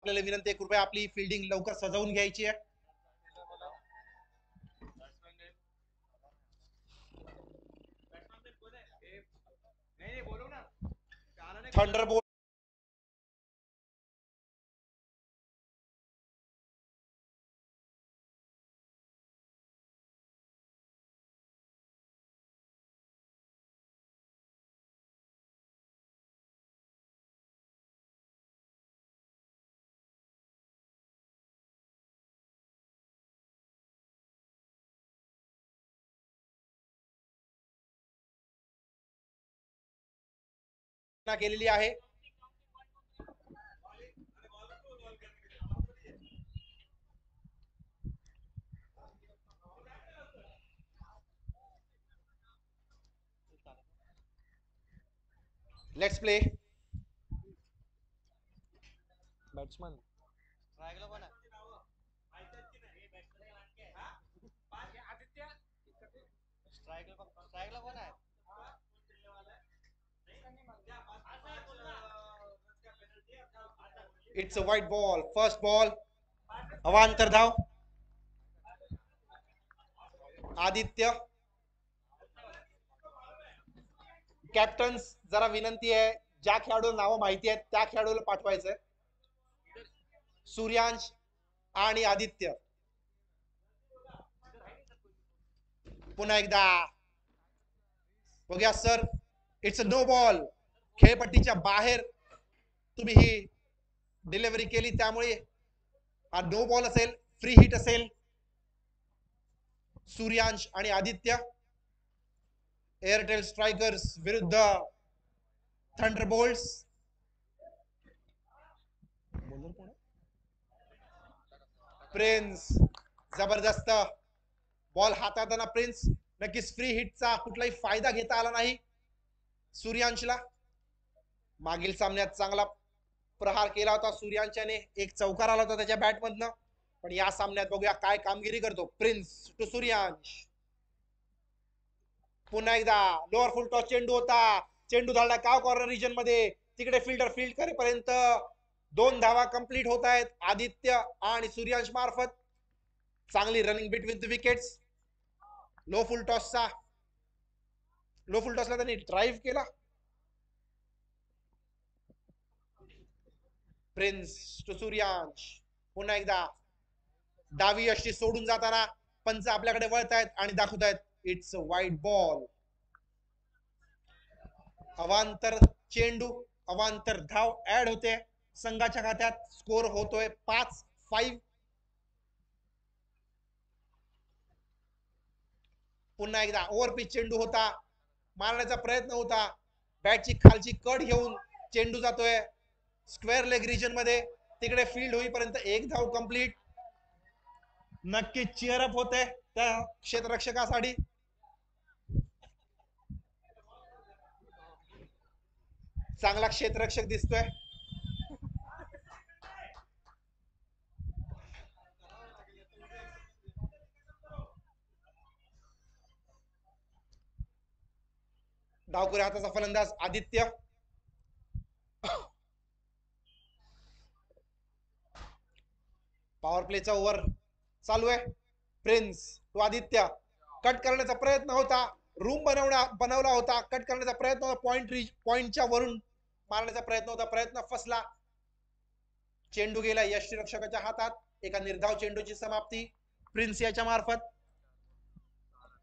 आपल्याला विनंती आहे, कृपया आपली फिल्डिंग लवकर सजवून घ्यायची आहे. थंडरबोल्ट केलेली आहे. Let's play. Batsman it's a white ball. First ball. अवांतर धाव. आदित्य. कॅप्टन्स जरा विनंती आहे, ज्या खेळाडूला नावं माहिती आहेत त्या खेळाडूला पाठवायचंय. सूर्यांश आणि आदित्य. पुन्हा एकदा बघूया sir. It's a no ball. खेळपट्टीच्या बाहेर तुम्ही ही डिलिव्हरी केली, त्यामुळे हा नो बॉल असेल, फ्री हिट असेल. सूर्यांश आणि आदित्य. एअरटेल स्ट्रायकर्स विरुद्ध थंडरबोल्ट्स. प्रिन्स जबरदस्त बॉल हाताळताना प्रिन्स नक्कीच फ्री हिटचा कुठलाही फायदा घेता आला नाही सूर्यांशला. मागील सामन्यात चांगला प्रहार केला होता सूर्यांशाने, एक चौकार आला होता त्याच्या बॅटमधनं, पण या सामन्यात बघूया काय कामगिरी करतो प्रिन्स टू सूर्यांश. पुन्हा एकदा लोअर फुल टॉस चेंडू होता. चेंडू धाडला काव कॉर्नर रिजन मध्ये. तिकडे फिल्डर फील्ड करेपर्यंत 2 धावा कंप्लीट होत आहेत आदित्य आणि सूर्यांश मार्फत. चांगली running between the wickets. Low full टॉसला त्यांनी ड्राईव्ह केला. Prince to Suryansh. पुन्हा एकदा डावी अशी सोडून जाताना पंच आपल्याकडे वळत आहेत आणि दाखवत आहेत इट्स व्हाईट बॉल. अवांतर चेंडू, अवांतर धाव ऍड होते संघाच्या खात्यात. स्कोर होतोय 5-5. पुन्हा एकदा ओव्हरपिच चेंडू होता, मारण्याचा प्रयत्न होता. बॅटची खालची कट घेऊन चेंडू जातोय स्क्वेअर लेग रिजन मध्ये. तिकडे फील्ड होईपर्यंत एक धाव कंप्लीट. नक्कीच चीअरअप होते त्या क्षेत्ररक्षकासाठी. चांगला क्षेत्ररक्षक दिसतोय. डावखुऱ्या हाताचा फलंदाज आदित्य. पॉवर प्लेचा ओव्हर चालू आहे. प्रिन्स तो आदित्य. कट करण्याचा प्रयत्न होता, रूम बनवला होता, कट करण्याचा प्रयत्न होता, पॉइंटच्या वरून मारण्याचा प्रयत्न होता, प्रयत्न फसला. चेंडू गेला यष्टीरक्षकाच्या हातात. एका निर्धाव चेंडूची समाप्ती प्रिन्स याच्या मार्फत.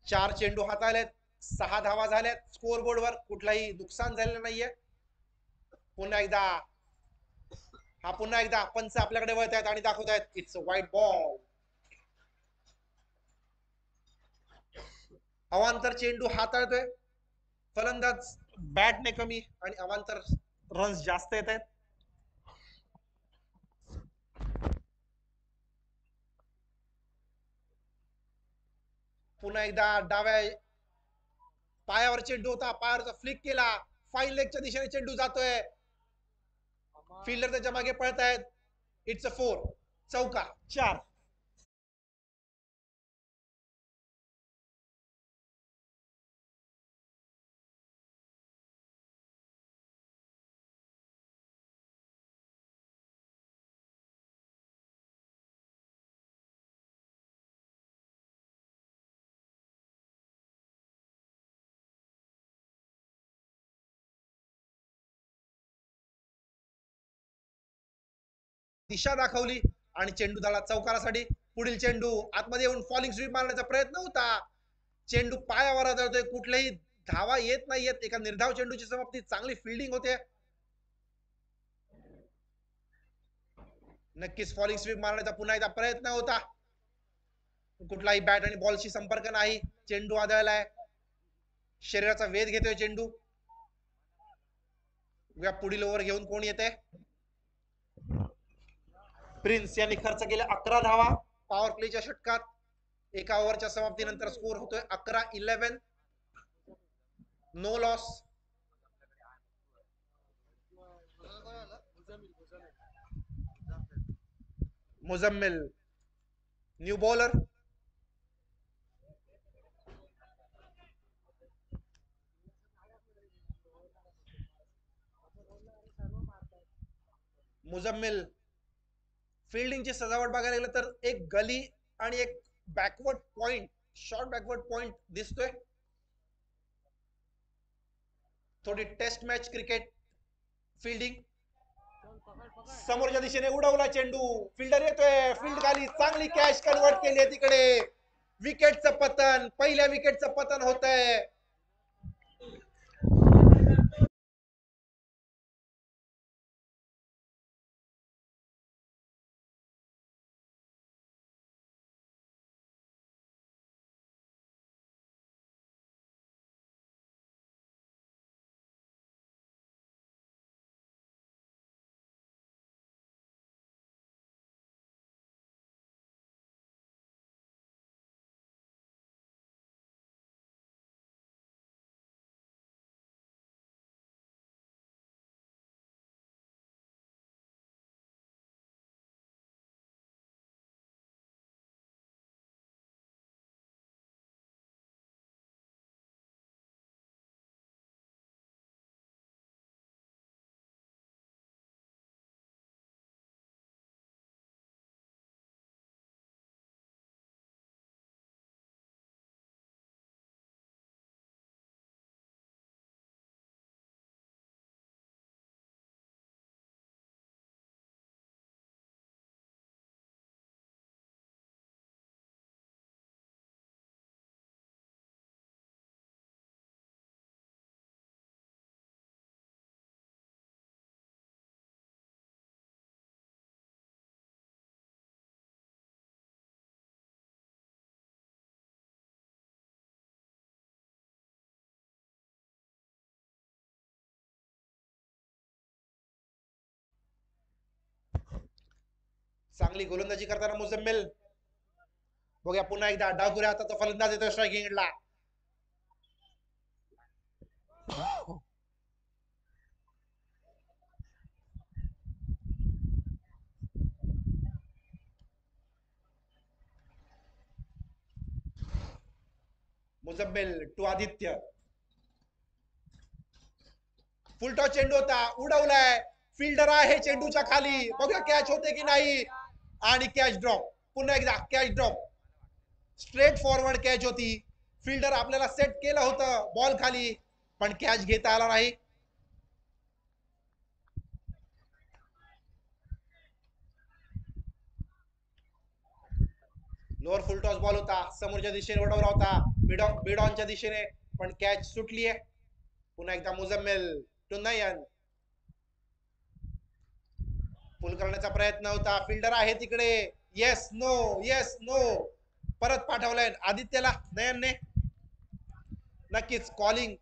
4 चेंडू हाताळलेत, 6 धावा झाल्यात. स्कोर बोर्डवर कुठलाही नुकसान झालेलं नाहीये. पुन्हा एकदा पंच आपल्याकडे वळत आहेत आणि दाखवत आहेत इट्स अ व्हाईट बॉल. अवांतर चेंडू हाताळतोय फलंदाज. बॅटने कमी आणि अवांतर रन्स जास्त येत आहेत. पुन्हा एकदा डाव्या पायावर चेंडू होता, पायावरचा फ्लिक केला, फाईन लेगच्या दिशेने चेंडू जातोय. फिल्डर त्याच्या मागे पळत आहेत. It's a 4. चौका 4. दिशा दाखवली आणि चेंडू झाला चौकारासाठी. पुढील चेंडू आतमध्ये येऊन फॉलिंग स्वीप मारण्याचा प्रयत्न होता. चेंडू पायावर आदळतोय, कुठलेही धावा येत नाहीयेत. एका निर्धाव चेंडूची समाप्ती. चांगली फिल्डिंग होते. नक्कीच फॉलिंग स्वीप मारण्याचा पुन्हा एकदा प्रयत्न होता. कुठलाही बॅट आणि बॉलशी संपर्क नाही. चेंडू आदळलाय, शरीराचा वेध घेतोय चेंडू. पुढील ओव्हर घेऊन कोण येते? प्रिन्स यांनी खर्च केले 11 धावा पॉवर प्लेच्या षटकात. एका ओव्हरच्या समाप्तीनंतर स्कोर होतोय 11-11. No loss. Muzammil new bowler. Muzammil फिल्डिंगची सजावट बघायला गेलं तर एक गली आणि एक backward point, short backward point दिसतोय. थोडी टेस्ट मॅच क्रिकेट फिल्डिंग. समोरच्या दिशेने उडवला चेंडू, फिल्डर येतोय, फील्ड खाली, चांगली कॅच कन्वर्ट केली आहे तिकडे. विकेटचं पतन, पहिल्या विकेटचं पतन होतंय. चांगली गोलंदाजी करताना मुजम्मिल. बघूया पुन्हा एकदा डावखुऱ्या हाताचा फलंदाज येतोय स्ट्रायकिंग एंडला. मुजम्मिल टू आदित्य. फुलटॉस चेंडू होता, उडवलाय, फिल्डर आहे चेंडूच्या खाली. बघूया कॅच होते की नाही. आणि कॅच ड्रॉप. पुन्हा एकदा catch drop. Straight forward catch होती. फिल्डर आपल्याला सेट केलं होतं बॉल खाली, पण कॅच घेता आला नाही. लोअर फुल टॉस बॉल होता, समोरच्या दिशेने उडवला होता बिडॉनच्या दिशेने, पण कॅच सुटली आहे. पुन्हा एकदा मुजम्मिल टू नयन. पुल करण्याचा प्रयत्न होता, फिल्डर आहे तिकडे. Yes no, yes no. परत पाठवलाय आदित्यला नयनने. नक्कीच कॉलिंग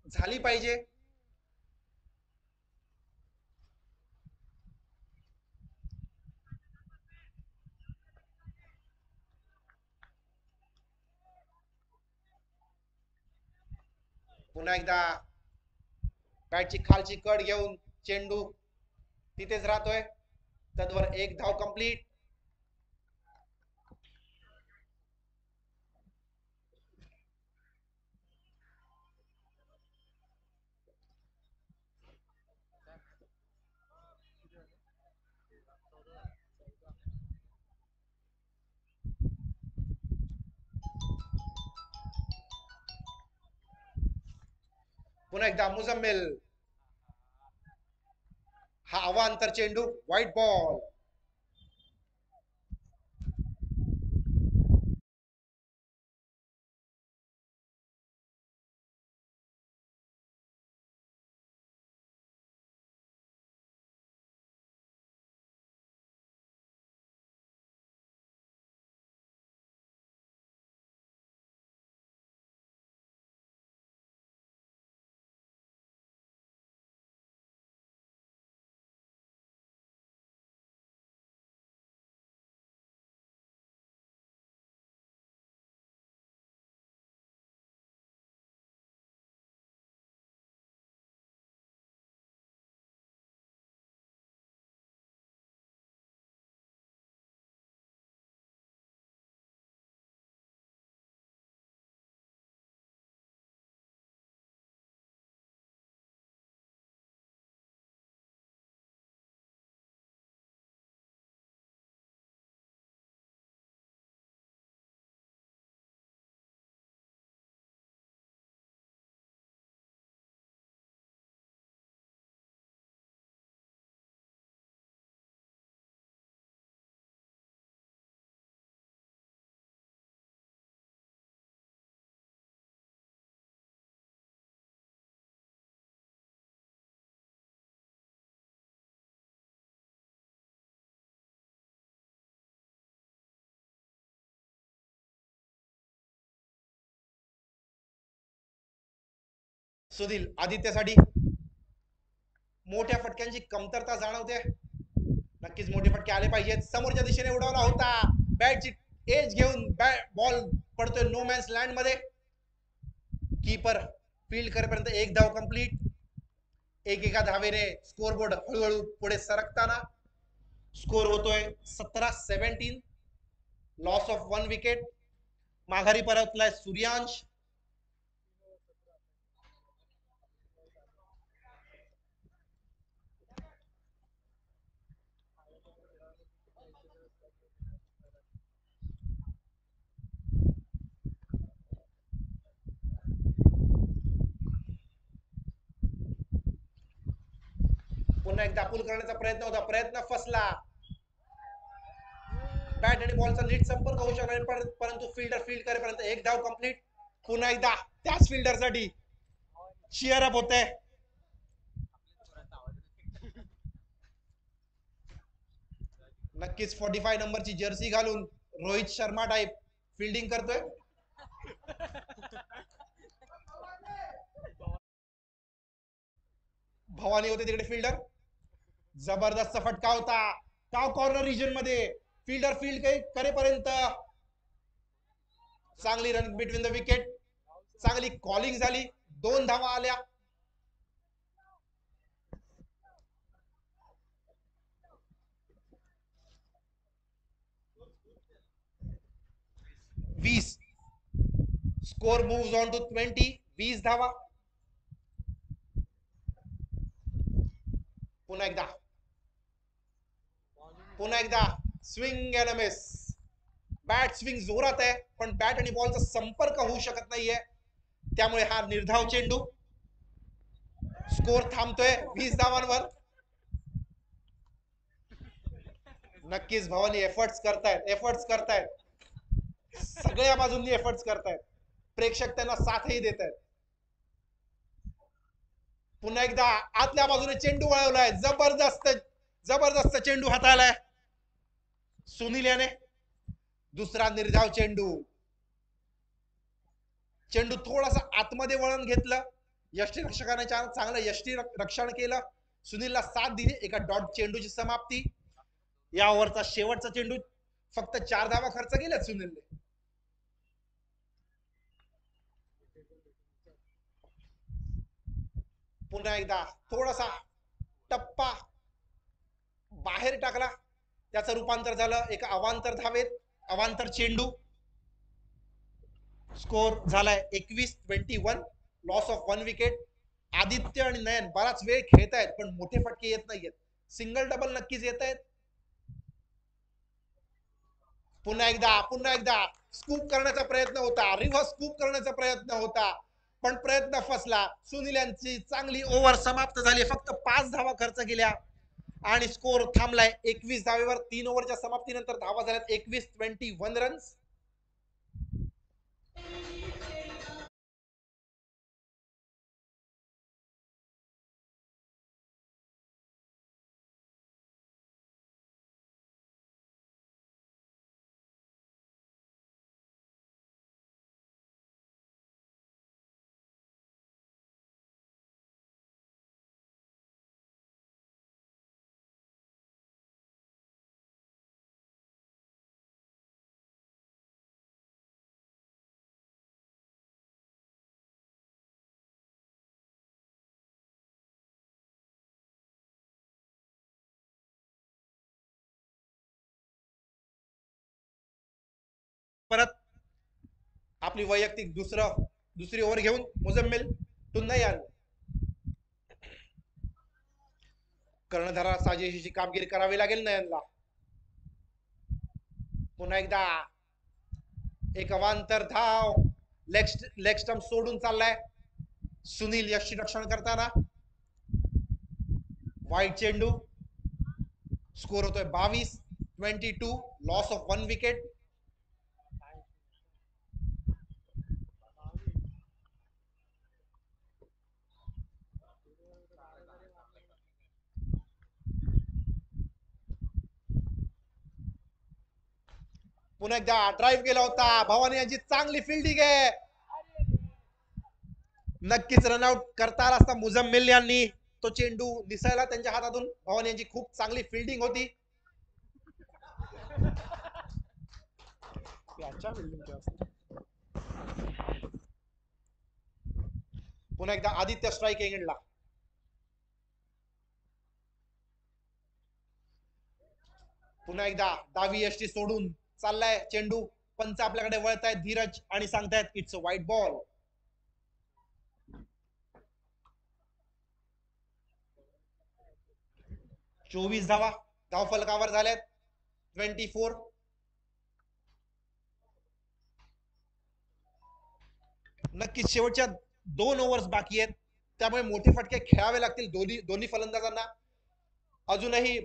झाली पाहिजे. पुन्हा एकदा बॅटची खालची कड घेऊन चेंडू तिथेच राहतोय. तद्वर एक धाव कंप्लीट. पुन्हा एकदा मुजम्मिल. हा अवांतर चेंडू, व्हाईट बॉल. सुनील आदित्यसाठी मोठ्या फटक्यांची कमतरता जाणवते. नक्कीच मोठे फटके आले पाहिजेत. समोरच्या दिशेने उडवला होता, बॅटची एज घेऊन बॉल पडतोय नो मॅन्स लँड मध्ये. कीपर फील्ड करेपर्यंत एक धाव कंप्लीट. एका धावेने स्कोर बोर्ड हळूहळू पुढे सरकताना स्कोर होतोय 17-17. Loss of 1 wicket. माघारी परतलाय सूर्यांश. पुन्हा एकदा पूल करण्याचा प्रयत्न होता, प्रयत्न फसला. बॅट आणि बॉलचा नीट संपर्क होऊ शकला परंतु फिल्डर फील्ड करेपर्यंत एक धाव कंप्लीट. पुन्हा एकदा त्याच फिल्डरसाठी चिअर अप होते. नक्कीच 45 नंबरची जर्सी घालून रोहित शर्मा टाइप फिल्डिंग करतोय. भवानी होते तिकडे फिल्डर. जबरदस्त फटका होता काव कॉर्नर रिजन मध्ये. फिल्डर फील्ड करेपर्यंत चांगली रन बिटवीन द विकेट. चांगली कॉलिंग झाली. 2 धावा आल्या. Score moves on to 20. 20 धावा. पुन्हा एकदा swing and miss. Bat swing जोरात आहे पण बॅट आणि बॉलचा संपर्क होऊ शकत नाहीये, त्यामुळे हा निर्धाव चेंडू. स्कोर थांबतोय 20 धावांवर. नक्कीच भवानी एफर्ट्स करतायत. सगळ्या बाजूंनी एफर्ट्स करतायत. प्रेक्षक त्यांना साथही देत आहेत. पुन्हा एकदा आतल्या बाजूने चेंडू वळवलाय. जबरदस्त चेंडू हाताळलाय सुनील याने. दुसरा निर्धाव चेंडू. चेंडू थोडासा आतमध्ये वळण घेतलं. यष्टीरक्षकाने चांगलं यष्टी रक्षण केलं. सुनीलला साथ दिली. एका डॉट चेंडूची समाप्ती. या ओव्हरचा शेवटचा चेंडू. फक्त 4 धावा खर्च केल्यात सुनीलने. पुन्हा एकदा थोडासा टप्पा बाहेर टाकला. त्याचं रूपांतर झालं एका अवांतर धावेत. अवांतर चेंडू. स्कोर झालाय 21-21. Loss of 1 wicket. आदित्य आणि नयन बराच वेळ खेळतायत पण मोठे फटके येत नाहीयेत. सिंगल डबल नक्कीच येत आहेत. पुन्हा एकदा स्कूप करण्याचा प्रयत्न होता. रिव्हर्स स्कूप करण्याचा प्रयत्न होता पण प्रयत्न फसला. सुनील यांची चांगली ओव्हर समाप्त झाली. फक्त 5 धावा खर्च केल्या आणि स्कोर थांबलाय 21 धावेवर. 3 ओव्हरच्या समाप्तीनंतर धावा झाल्यात 21-21 रन्स. परत आपली वैयक्तिक दुसरी ओव्हर घेऊन मुजम्मिल टुन्नयन. कर्णधारा साजेशीची कामगिरी करावी लागेल नयनला. पुन्हा एकदा एक अवांतर धाव. लेग स्टंप सोडून चाललाय सुनील यष्टीरक्षण करताना. वाईट चेंडू. स्कोर होतोय 22-22. Loss of 1 wicket. पुन्हा एकदा ड्राईव्ह केला होता. भवानी यांची चांगली फिल्डिंग आहे. नक्कीच रनआउट करता आला असता मुझम्मिल यांनी तो चेंडू निसळला त्यांच्या हातातून. भवानी यांची खूप चांगली फिल्डिंग होती. याच्या बिल्डिंग असते. पुन्हा एकदा आदित्य स्ट्राईक इंग्लंडला. पुन्हा एकदा डावी यष्टी सोडून चाललाय चेंडू. पंच आपल्याकडे वळतायत धीरज आणि सांगतायत इट्स अ वाईट बॉल. चोवीस धावा धावफलकावर झाल्यात. 24. नक्कीच शेवटच्या 2 ओव्हर्स बाकी आहेत, त्यामुळे मोठे फटके खेळावे लागतील दोन्ही फलंदाजांना. अजूनही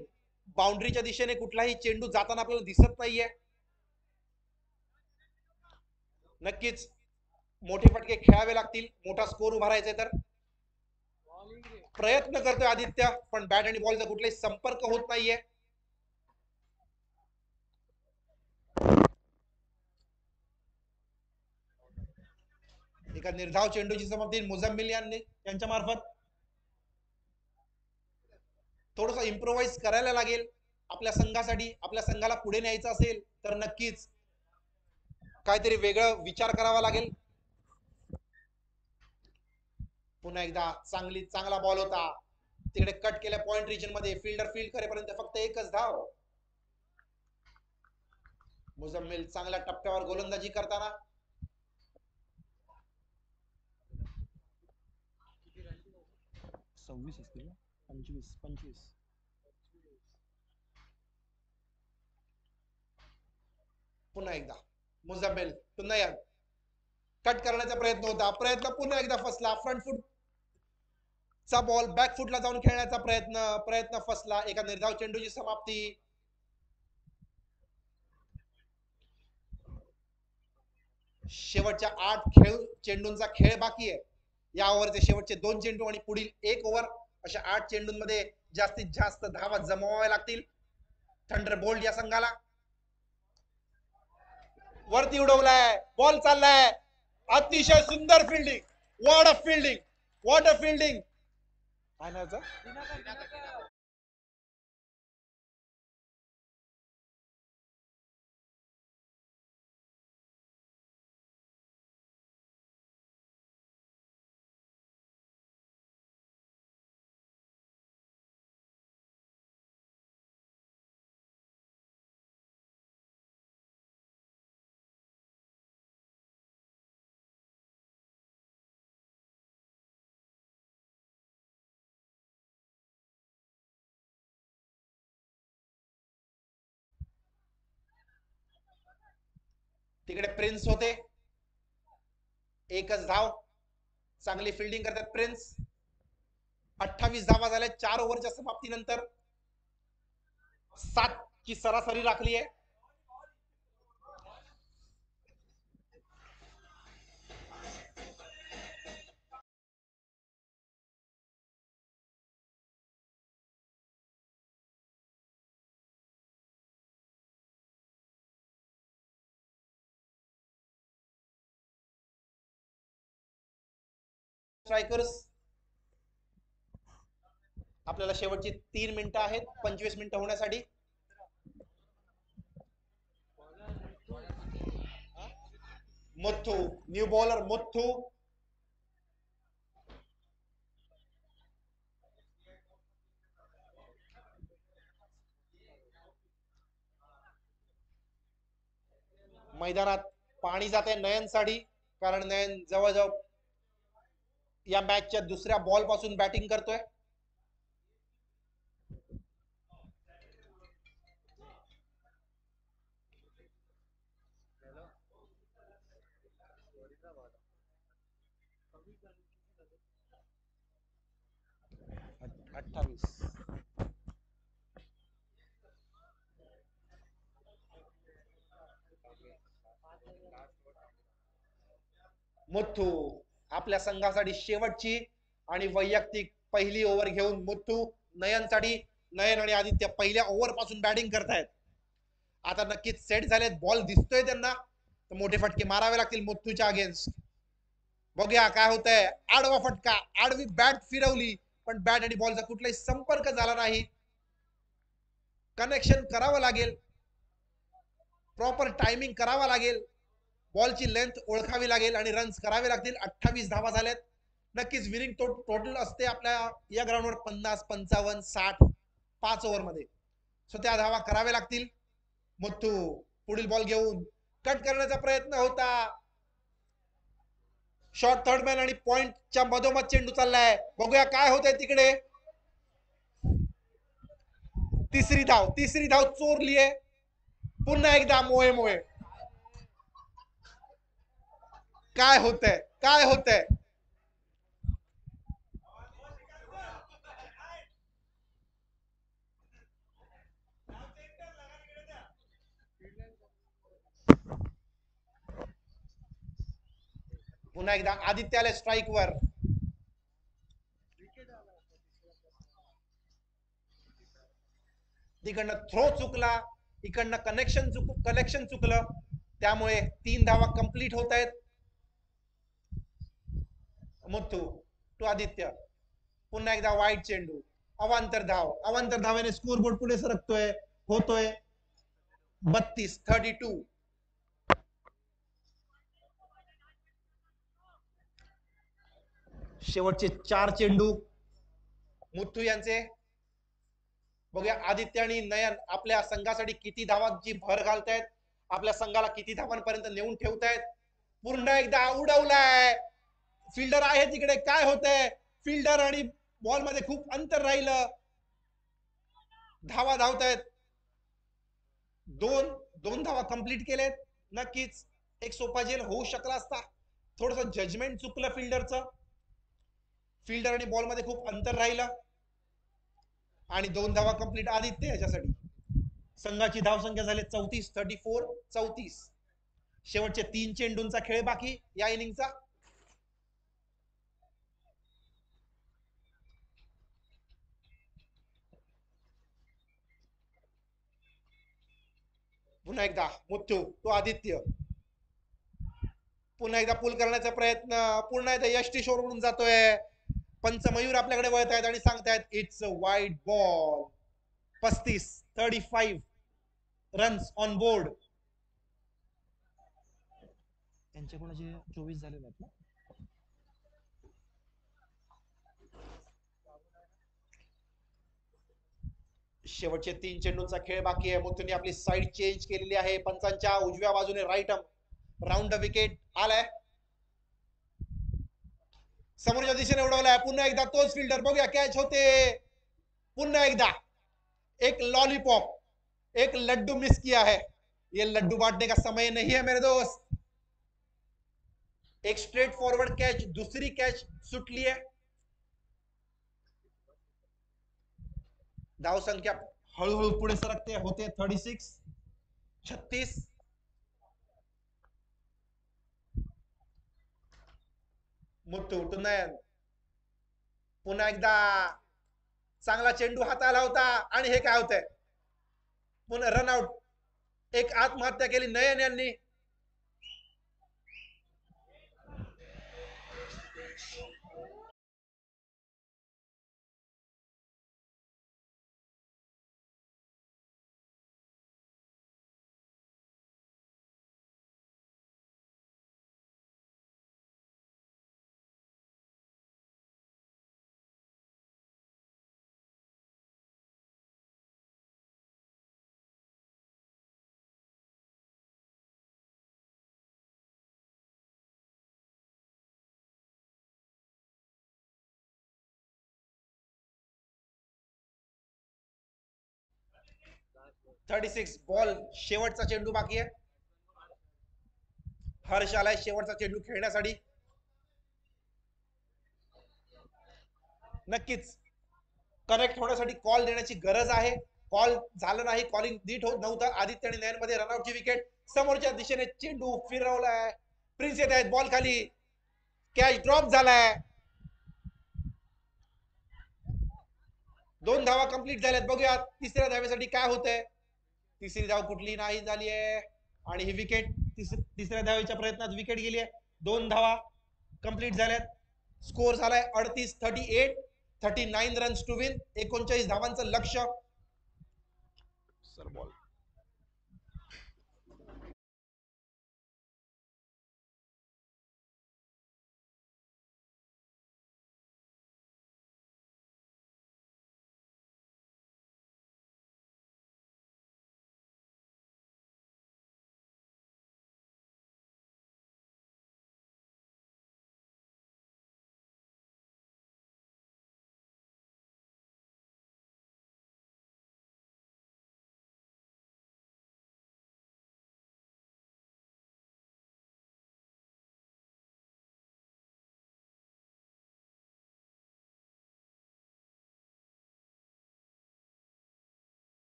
बाउंड्रीच्या दिशेने कुठलाही चेंडू जाताना आपल्याला दिसत नाहीये. नक्कीच मोठे फटके खेळावे लागतील मोठा स्कोर उभारायचा तर. प्रयत्न करतोय आदित्य, पण बॅट आणि बॉलचा कुठलाही संपर्क होत नाहीये. एका निर्धाव चेंडूची समाप्ती मुझम्मिल यांच्या मार्फत. थोडंसं इम्प्रोवाइज करायला लागेल आपल्या संघासाठी. आपल्या संघाला पुढे न्यायचं असेल तर नक्कीच काहीतरी वेगळं विचार करावा लागेल. पुन्हा एकदा चांगला बॉल होता, तिकडे कट केल्या पॉइंट रिजन मध्ये. फिल्डर फील्ड करेपर्यंत फक्त एकच धाव. मुझम्मिल चांगल्या टप्प्यावर गोलंदाजी करताना. असतील 25. पुन्हा एकदा मुझम्मिल पुन्हा कट करण्याचा प्रयत्न होता. प्रयत्न पुन्हा एकदा फसला. फ्रंट फुट चा बॉल बॅक फुटला जाऊन खेळण्याचा प्रयत्न फसला. एका निर्धाव चेंडूची समाप्ती. शेवटच्या 8 चेंडूंचा खेळ बाकी आहे. या ओव्हरचे शेवटचे 2 चेंडू आणि पुढील 1 ओव्हर, अशा 8 चेंडूंमध्ये जास्तीत जास्त धावा जमवाव्या लागतील थंडरबोल्ट या संघाला. वरती उडवलाय, बॉल चाललाय. अतिशय सुंदर fielding. What a fielding, what a fielding. तिकडे प्रिन्स होते. एकच धाव. चांगली फिल्डिंग करतात प्रिन्स. 28 धावा झाल्या 4 ओव्हरच्या समाप्तीनंतर. 7 ची सरासरी राखली आहे. स्ट्रायकर्स आपल्याला शेवटची 3 मिनिटं आहेत 25 मिनिटं होण्यासाठी. मुथ्थू, न्यू बॉलर मुथ्थू. मैदानात पाणी जाते नयनसाठी, कारण नयन जवळजवळ या मॅचच्या दुसऱ्या बॉल पासून बॅटिंग करतोय. मुथ्थू आपल्या संघासाठी शेवटची आणि वैयक्तिक पहिली ओव्हर घेऊन मुथ्थू नयनसाठी. नयन आणि आदित्य पहिल्या ओव्हर पासून बॅटिंग करतायत. आता नक्कीच सेट झालेत. बॉल दिसतोय त्यांना, तर मोठे फटके मारावे लागतील मुथ्थूच्या अगेन्स्ट. बघूया काय होतंय. आडवा फटका, आडवी बॅट फिरवली पण बॅट आणि बॉलचा कुठलाही संपर्क झाला नाही. कनेक्शन करावं लागेल, प्रॉपर टायमिंग करावा लागेल, बॉलची लेंथ ओळखावी लागेल आणि रन्स करावे लागतील. 28 धावा झाल्यात. नक्कीच विनिंग टोटल असते आपल्या या ग्राउंडवर 50, 55, 60 5 ओव्हर मध्ये. सो त्या धावा कराव्या लागतील. मुथ्थू पुढील बॉल घेऊन कट करण्याचा प्रयत्न होता. शॉर्ट थर्ड मॅन आणि पॉइंटच्या मधोमध चेंडू चाललाय. बघूया काय होतंय तिकडे. तिसरी धाव चोरली आहे. पुन्हा एकदा मोहे मोहे. काय होतंय. पुन्हा एकदा आदित्य आले स्ट्राईक वर. तिकडनं थ्रो चुकला, इकडनं कनेक्शन चुकलं, त्यामुळे 3 धावा कंप्लीट होत आहेत. मुथ्थू टू आदित्य. पुन्हा एकदा वाईट चेंडू. अवांतर धावेने स्कोरबोर्ड पुढे सरकतोय. होतोय 32. शेवटचे 4 चेंडू मुथ्थू यांचे. बघूया आदित्य आणि नयन आपल्या संघासाठी किती धावांची भर घालतायत, आपल्या संघाला किती धावांपर्यंत नेऊन ठेवतायत. पुन्हा एकदा उडवलाय. फिल्डर आहे तिकडे. काय होतंय. फिल्डर आणि बॉल मध्ये खूप अंतर राहिलं. धावा धावतायत. दोन धावा कंप्लीट केलेत. नक्कीच एक सोपा जेल होऊ शकला असता. थोडस जजमेंट चुकलं फिल्डरचं. फिल्डर आणि बॉल मध्ये खूप अंतर राहिलं आणि 2 धावा कंप्लीट आदित्य याच्यासाठी. संघाची धावसंख्या झाली 34. शेवटचे 3 चेंडूंचा खेळ बाकी या इनिंगचा. पुन्हा एकदा मुथ्थू तो आदित्य. पुन्हा एकदा पुल करण्याचा प्रयत्न. पुन्हा एकदा यष्टी शोर जातोय. पंच मयूर आपल्याकडे वळत आहेत आणि सांगतायत it's a wide ball. 35 runs on board. त्यांच्या कोणाचे 24 झालेले आहेत ना. शेवटचे 3 चेंडूंचा खेळ बाकी आहे. मुथ्थूने आपली साईड चेंज केलेली आहे. पंचांच्या उजव्या बाजूने राईट राऊंड विकेट आलाय. समोरच्या दिशेने उडवलाय. पुन्हा एकदा तोच फिल्डर. बघूया कॅच होते. पुन्हा एकदा एक लॉलीपॉप, एक लड्डू मिस किया है. ये लड्डू बांटने का समय नहीं है मेरे दोस्त. एक स्ट्रेट फॉरवर्ड कैच, दूसरी कैच सुटली है. धाव संख्या हळूहळू पुढे सरकते होते 36. मुथ्थू नयन. पुन्हा एकदा चांगला चेंडू हाताला होता आणि हे काय होतंय. पुन्हा रनआउट. एक आत्महत्या केली नयन यांनी. बॉल. शेवटचा चेंडू बाकी आहे. हर्ष आलाय शेवटचा चेंडू खेळण्यासाठी. नक्कीच कनेक्ट होण्यासाठी कॉल देण्याची गरज आहे. कॉल झालं नाही. कॉलिंग नीट होत नव्हतं. आदित्य आणि नयन मध्ये रनआउटची विकेट. समोरच्या दिशेने चेंडू फिरवलाय. प्रिन्स येत आहेत बॉल खाली. कॅच ड्रॉप झालाय. 2 धावा कंप्लीट झाल्यात. बघूया तिसऱ्या धावेसाठी काय होतंय. तिसरी धाव कुठली नाही झाली आहे आणि ही विकेट. तिसऱ्या धावेच्या प्रयत्नात विकेट गेली आहे. 2 धावा. कंप्लीट झाल्यात. स्कोर झालाय 38-38, 39 रन्स टू विन, 39 धावांचं लक्ष्य. सर बॉल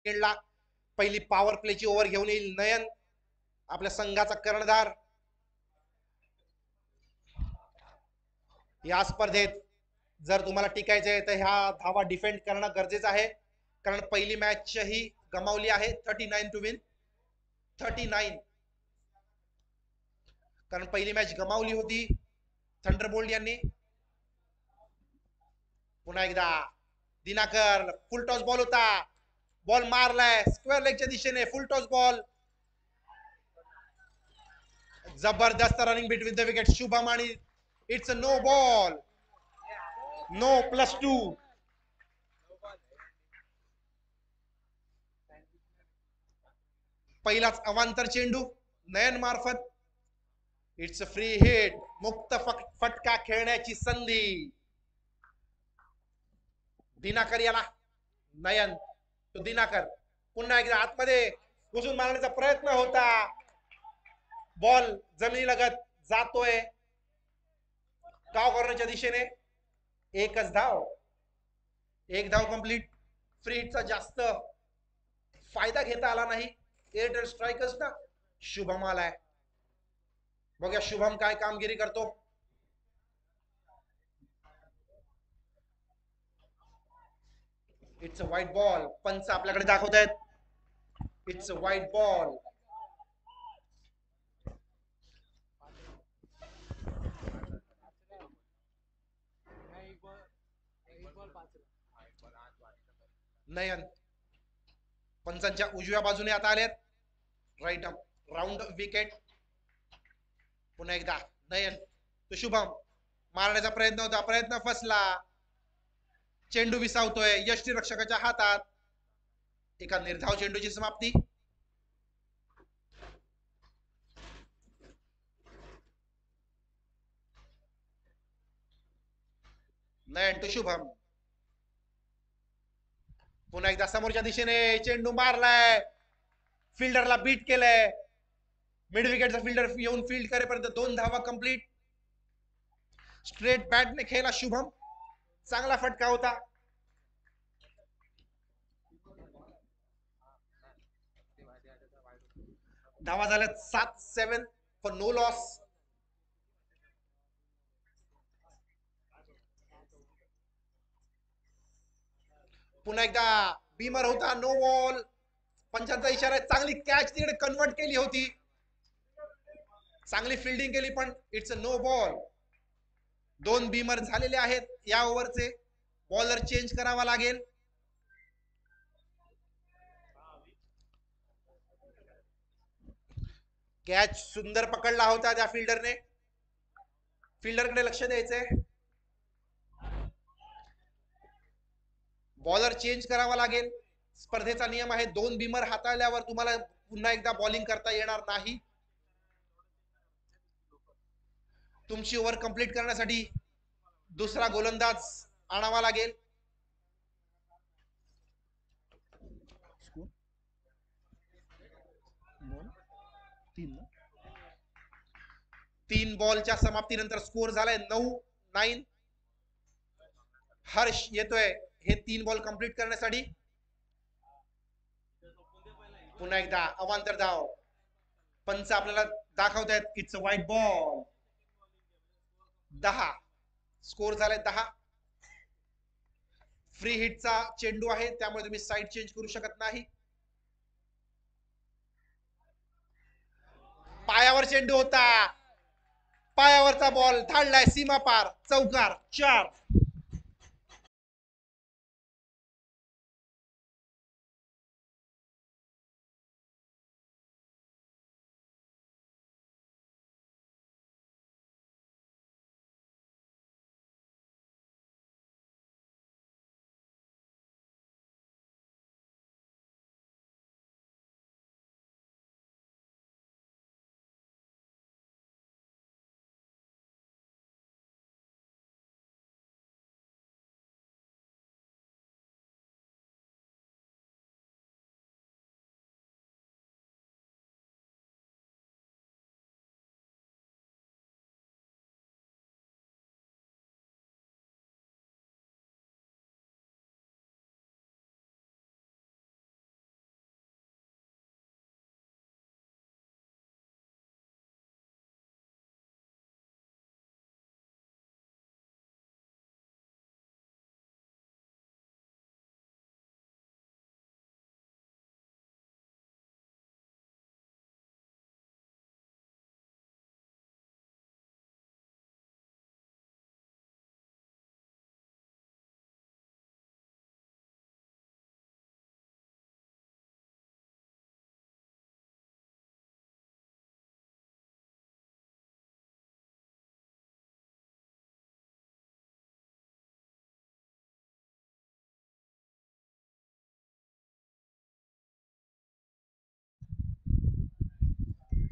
ला पहिली पॉवर प्लेची ओव्हर घेऊन येईल नयन, आपल्या संघाचा कर्णधार. या स्पर्धेत जर तुम्हाला टिकायचंय तर ह्या धावा डिफेंड करणं गरजेचं आहे, कारण पहिली मॅच ही गमावली आहे. 39 टू विन 39, कारण पहिली मॅच गमावली होती थंडरबोल्ट यांनी. पुन्हा एकदा दिनाकर, फुल टॉस बॉल होता, बॉल मारलाय स्क्वेअर लेगच्या दिशेने, फुल टॉस बॉल. जबरदस्त running between the wicket Shubham आणि it's a no ball, no +2. पहिलाच अवांतर चेंडू नयन मार्फत. इट्स अ फ्री हिट, मुक्त फटका खेळण्याची संधी. दिनाकर याला नयन तो दिनाकर, पुन्हा एकदा आतमध्ये घुसून मारण्याचा प्रयत्न होता, बॉल जमिनीलगत जातोय काव करण्याच्या दिशेने. एकच धाव, एक धाव कंप्लीट. फ्री हिटचा जास्त फायदा घेता आला नाही एअरटेल स्ट्रायकर्स ना. शुभम आलाय, बघूया शुभम काय कामगिरी करतो. It's a white ball. पंच आपल्याकडे दाखवतायत. It's a white ball. Nayan पंचांच्या उजव्या बाजूने आता आलेत. Right up round wicket. पुन्हा एकदा नयन तो शुभम मारण्याचा प्रयत्न होता, प्रयत्न फसला. चेंडू विसावतोय यष्टीरक्षकाच्या हातात. एका निर्धाव चेंडूची समाप्ती. नयन टू शुभम. पुन्हा एकदा समोरच्या दिशेने चेंडू मारलाय. फिल्डरला बीट केलंय. मिड विकेटचा फिल्डर येऊन फील्ड करेपर्यंत 2 धावा कंप्लीट. स्ट्रेट बॅटने खेळला शुभम. चांगला फटका होता. धावा झाल्यात 7-7 फॉर नो लॉस. पुन्हा एकदा बीमर होता. No ball. पंचांचा इशारा. चांगली कॅच तिकडे कन्वर्ट केली होती. चांगली फिल्डिंग केली पण it's a no ball. 2 beamer झालेले आहेत या ओव्हरचे. बॉलर चेंज करावा लागेल. कॅच सुंदर पकडला होता त्या फिल्डरने. फिल्डरकडे लक्ष द्यायचंय. बॉलर चेंज करावा लागेल. स्पर्धेचा नियम आहे 2 बीमर हाताळल्यावर तुम्हाला पुन्हा एकदा बॉलिंग करता येणार नाही. तुमची ओव्हर कंप्लीट करण्यासाठी दुसरा गोलंदाज आणावा लागेल. 3 बॉलच्या समाप्तीनंतर स्कोर झालाय 9-9. हर्ष येतोय हे 3 बॉल कंप्लीट करण्यासाठी. पुन्हा एकदा अवांतर धाव. पंच आपल्याला दाखवतायत it's a white ball. 10 score झालाय 10. फ्री हिटचा चेंडू आहे त्यामुळे तुम्ही साईड चेंज करू शकत नाही. पायावर चेंडू होता. पायावरचा बॉल धाडलाय सीमा पार. चौकार. 4.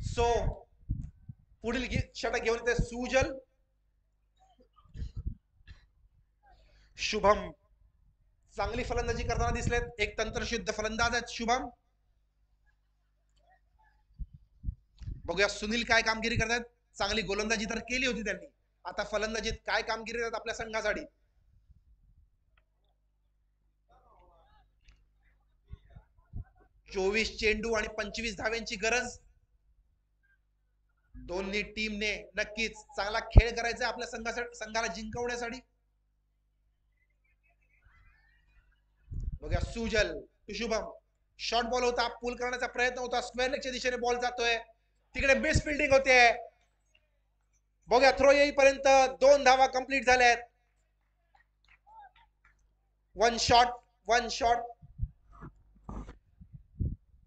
सो पुढील षटक घेऊन येते सुजल. शुभम चांगली फलंदाजी करताना दिसलेत. एक तंत्रशुद्ध फलंदाज आहेत शुभम. बघूया सुनील काय कामगिरी करतात. चांगली गोलंदाजी तर केली होती त्यांनी. आता फलंदाजीत काय कामगिरी करतात आपल्या संघासाठी. चोवीस चेंडू आणि 25 धाव्यांची गरज. दोन्ही टीमने नक्कीच चांगला खेळ करायचा आपल्या संघाला जिंकवण्यासाठी. बघा सुजल टू शुभम, शॉर्ट बॉल होता, पुल करण्याचा प्रयत्न होता, स्क्वेअर लेगच्या दिशेने बॉल जातोय, तिकडे बेस्ट फिल्डिंग होते. बघा थ्रो येईपर्यंत 2 धावा कंप्लीट झाल्यात. One shot.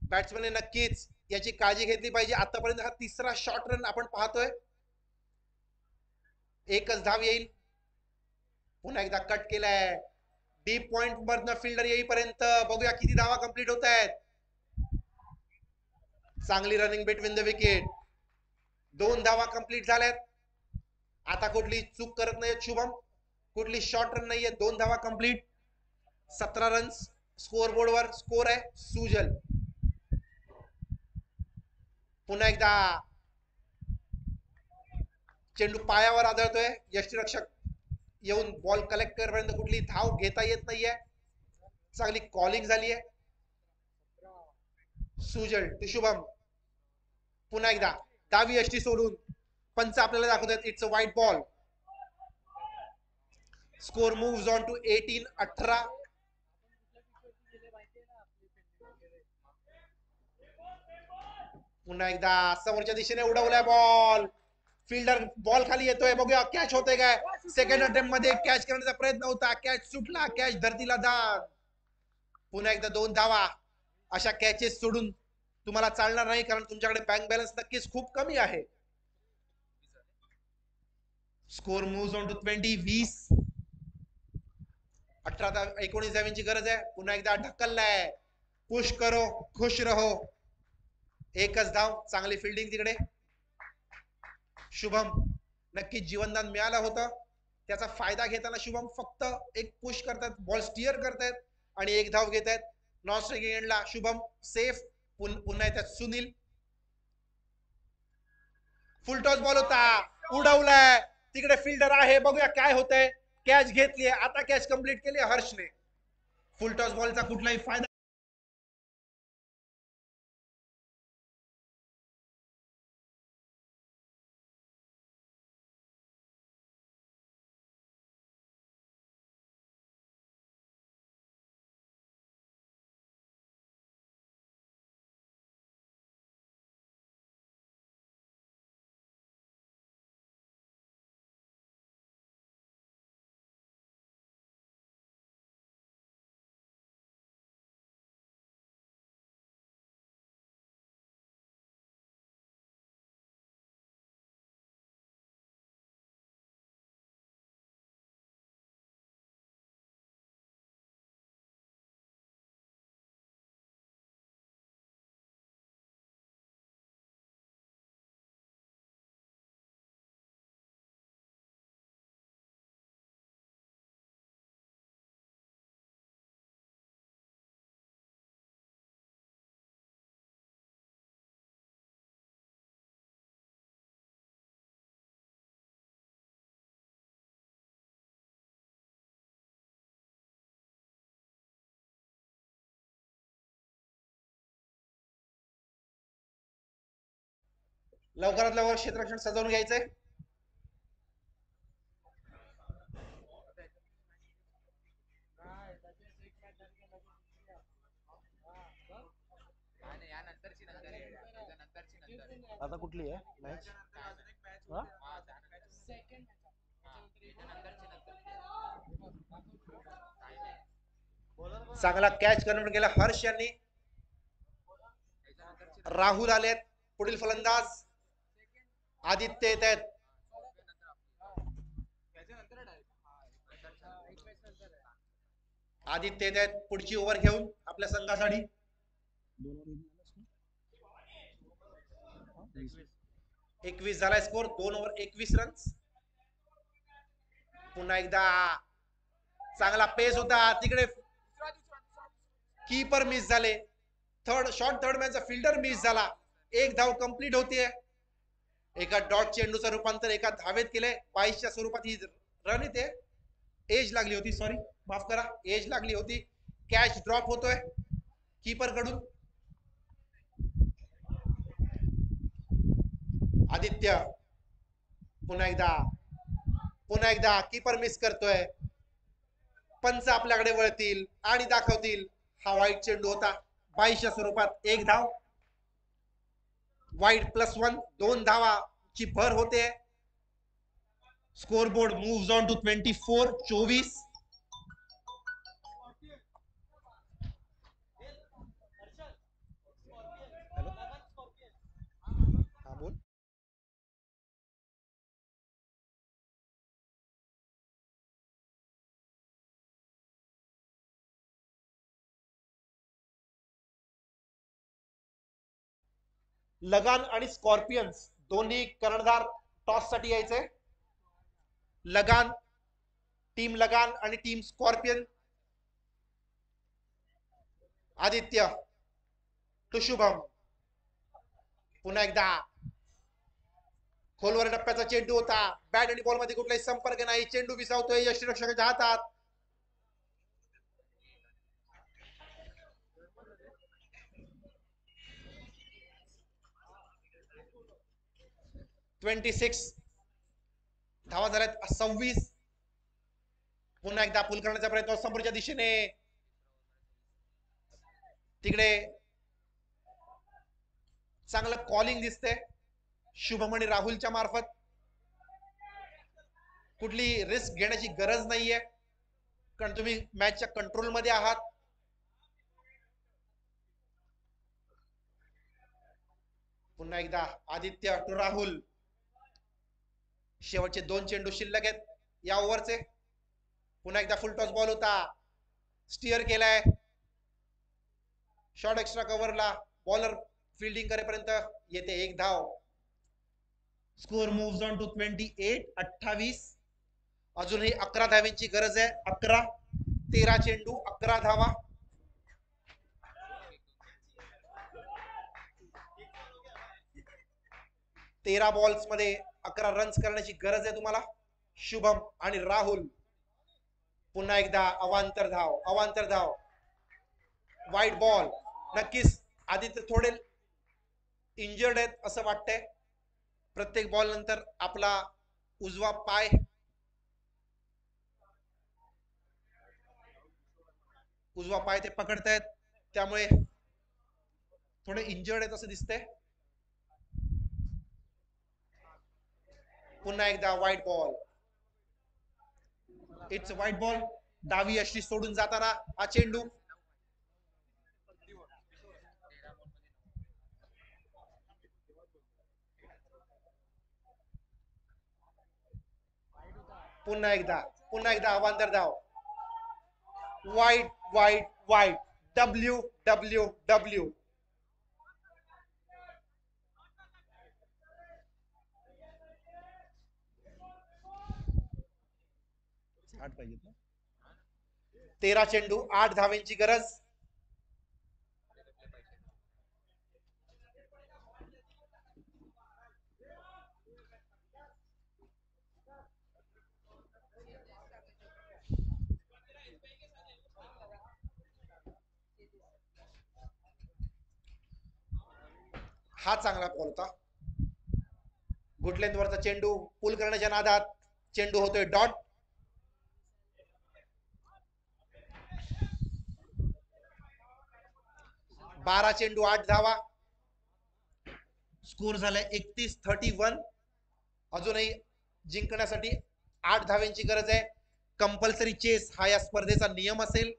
बॅट्समॅनने नक्कीच याची काळजी घेतली पाहिजे. आतापर्यंत हा तिसरा शॉर्ट रन आपण पाहतोय. एकच धाव येईल. पुन्हा एकदा कट केलाय. डीप पॉइंट मधनं फिल्डर येईपर्यंत बघूया किती धावा कंप्लीट होत आहेत. चांगली रनिंग बिटवीन द विकेट. 2 धावा कंप्लीट झाल्यात. आता कुठली चूक करत नाहीये शुभम, कुठली शॉर्ट रन नाहीये. 2 धावा कंप्लीट, 17 रन्स स्कोर बोर्डवर स्कोर आहे. सुजल पुन्हा एकदा चेंडू पायावर आदळतोय. यष्टीरक्षक येऊन बॉल कलेक्ट करेपर्यंत कुठली धाव घेता येत नाहीये. चांगली कॉलिंग झाली आहे. सुजल टू शुभम, पुन्हा एकदा डावी यष्टी सोडून पंच आपल्याला दाखवतात it's a wide ball. Score moves on to 18-18. पुन्हा एकदा समोरच्या दिशेने उडवलाय बॉल. फिल्डर बॉल खाली येतोय. बघूया कॅच होते काय. सेकंड अटेम्प्ट मध्ये कॅच करण्याचा प्रयत्न होता, कॅच सुटला, कॅच धरतीला दान. पुन्हा एकदा 2 धावा. अशा कॅचेस सोडून तुम्हाला चालणार नाही, कारण तुमच्याकडे बँक बॅलन्स नक्कीच खूप कमी आहे. Score moves on to 20-20. 18-19 धावांची गरज आहे. पुन्हा एकदा ढकललाय. पुश करो खुश रहो. एकच धाव. चांगली फिल्डिंग तिकडे. शुभम नक्की जीवनदान मिळालं होतं, त्याचा फायदा घेताना शुभम फक्त एक पुश करतात, बॉल स्टिअर करतायत आणि 1 धाव घेत आहेत. नॉन स्ट्रायकिंग एंडला शुभम सेफ. पुन्हा येतात सुनील. फुल टॉस बॉल होता, उडवलाय. तिकडे फिल्डर आहे. बघूया काय होतंय. कॅच घेतली. आता कॅच कंप्लीट केली हर्षने. फुल टॉस बॉलचा कुठलाही फायदा लवकरात लवकर क्षेत्ररक्षण सजवून घ्यायचंय. आता कुठली आहे मॅच? चांगला कॅच कन्वर्ट केला हर्ष यांनी. राहुल आलेत. पुढील फलंदाज आदित्य येत आहेत. आदित्य येत आहेत पुढची ओव्हर घेऊन आपल्या संघासाठी. 21 झालाय स्कोर. 2 over 21 runs. पुन्हा एकदा चांगला पेस होता. तिकडे कीपर मिस झाले. थर्ड मॅनचा फिल्डर मिस झाला. 1 धाव कंप्लीट होतीये. एका डॉट चेंडूचं रूपांतर एका धावेत केलंय. 22च्या स्वरूपात ही रन येते. एज लागली होती, सॉरी माफ करा, एज लागली होती. कॅच ड्रॉप होतोय कीपर कडून. आदित्य पुन्हा एकदा कीपर मिस करतोय. पंच आपल्याकडे वळतील आणि दाखवतील हा वाईट चेंडू होता. 22च्या स्वरूपात 1 धाव. वाईट +1 2 धावाची भर होते. Scoreboard moves on to 24. Lagaan आणि स्कॉर्पियन्स दोन्ही कर्णधार टॉस साठी यायचे. लगान आणि team Scorpion. Aditya to Shubham. पुन्हा एकदा खोलवर टप्प्याचा चेंडू होता. बॅट आणि बॉल मध्ये कुठलाही संपर्क नाही. चेंडू विसावतोय यष्टीरक्षकाच्या हातात. धावा झाल्यात 26. पुन्हा एकदा पुल करण्याचा प्रयत्न समोरच्या दिशेने. तिकडे चांगलं कॉलिंग दिसते शुभम आणि राहुलच्या मार्फत. कुठली रिस्क घेण्याची गरज नाहीये कारण तुम्ही मॅचच्या कंट्रोल मध्ये आहात. पुन्हा एकदा आदित्य टू राहुल. शेवटचे 2 चेंडू शिल्लक आहेत या ओव्हरचे. पुन्हा एकदा फुल टॉस बॉल होता. स्टिअर केलाय. शॉर्ट एक्स्ट्रा कव्हरला बॉलर फिल्डिंग करेपर्यंत येते 1 धाव. Score moves on to 28. अजूनही 11 धावांची गरज आहे. 11 13 चेंडू 11 धावा. तेरा बॉल्स मध्ये 11 रन्स करण्याची गरज आहे तुम्हाला. शुभम आणि राहुल. पुन्हा एकदा अवांतर धाव. वाईट बॉल. नक्कीच आदित्य थोडे इंजर्ड आहेत असं वाटतंय. प्रत्येक बॉल नंतर आपला उजवा पाय ते पकडतायत त्यामुळे थोडे इंजर्ड आहेत असं दिसतंय. पुन्हा एकदा white ball. It's white ball. डावी अशी सोडून जाताना हा चेंडू. पुन्हा एकदा अवांतर धाव. वाईट WWW. पाहिजे 13 चेंडू 8 धावांची गरज. हा चांगला बॉल होता. गुडलेंथ वरचा चेंडू पुल करण्याच्या नादात चेंडू होतोय डॉट. बारा चेंडू 8 धावा. स्कोर झालाय 31-31. अजूनही जिंकण्यासाठी 8 धावांची गरज आहे. कंपल्सरी चेस हा या स्पर्धेचा नियम असेल.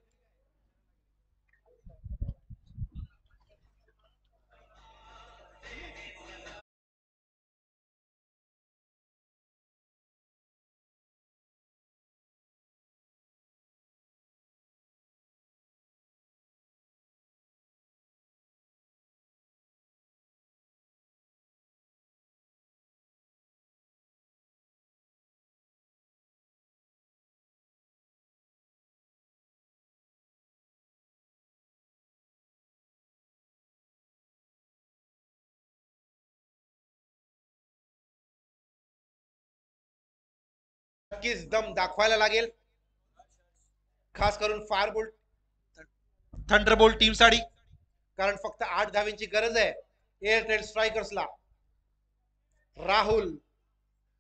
नक्कीच दम दाखवायला लागेल खास करून फायरबोल्ट थंडरबोल्ट टीम साठी कारण फक्त 8 धावांची गरज आहे एअरटेल स्ट्रायकर्सला. राहुल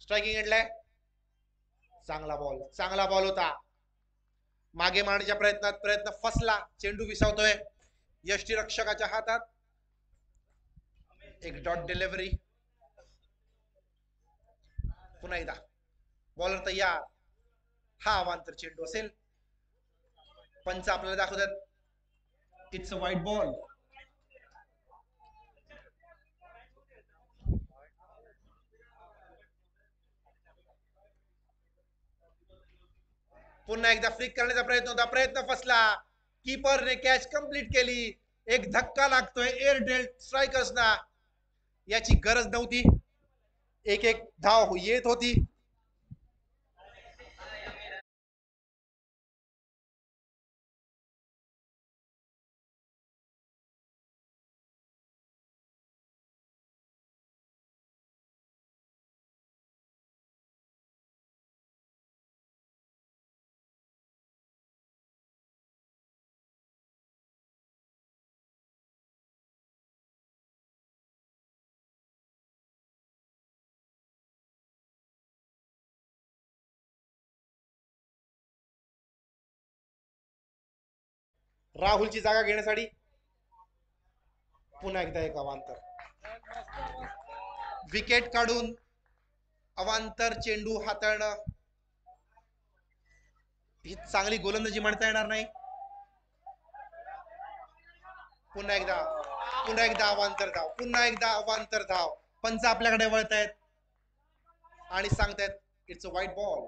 स्ट्रायकिंग एंडला चांगला बॉल होता. मागे मारण्याच्या प्रयत्न फसला. चेंडू विसावतोय यष्टीरक्षकाच्या हातात. एक डॉट डिलिव्हरी. पुन्हा एकदा बॉलर तयार. हा अवांतर चेंडू असेल. पंच आपल्याला दाखवतात इट्स अ व्हाईट बॉल. पुन्हा एकदा फ्लिक करण्याचा प्रयत्न होता. प्रयत्न फसला. कीपरने कॅच कंप्लीट केली. एक धक्का लागतोय एअरटेल स्ट्रायकर्सना. याची गरज नव्हती. एक एक धाव येत होती. राहुलची जागा घेण्यासाठी पुन्हा एकदा एक अवांतर. विकेट काढून अवांतर चेंडू हाताळणं ही चांगली गोलंदाजी म्हणता येणार नाही. पुन्हा एकदा अवांतर धाव. पुन्हा एकदा अवांतर धाव. पंच आपल्याकडे वळतायत आणि सांगतायत इट्स अ व्हाईट बॉल.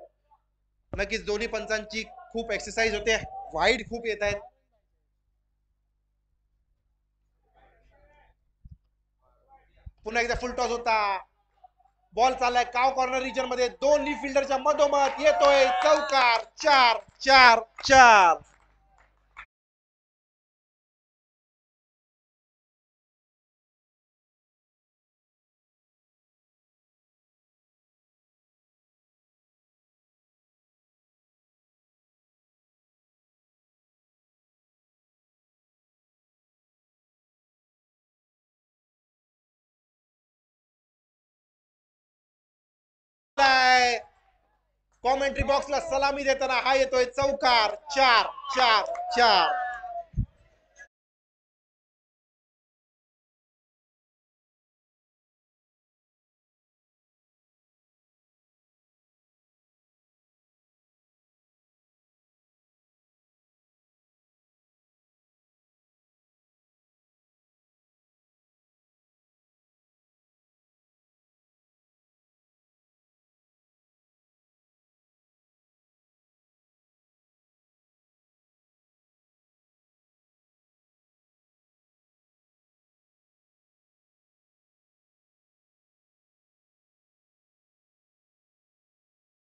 नक्कीच दोन्ही पंचांची खूप एक्सरसाइज होते. वाईट खूप येत आहेत. पुन्हा एकदा फुल टॉस होता. बॉल चाललाय काव कॉर्नर रिजन मध्ये. दोन्ही फिल्डरच्या मधोमध येतोय चौकार. 4-4-4. कॉमेंट्री बॉक्सला सलामी देताना हा येतोय चौकार. 4-4-4.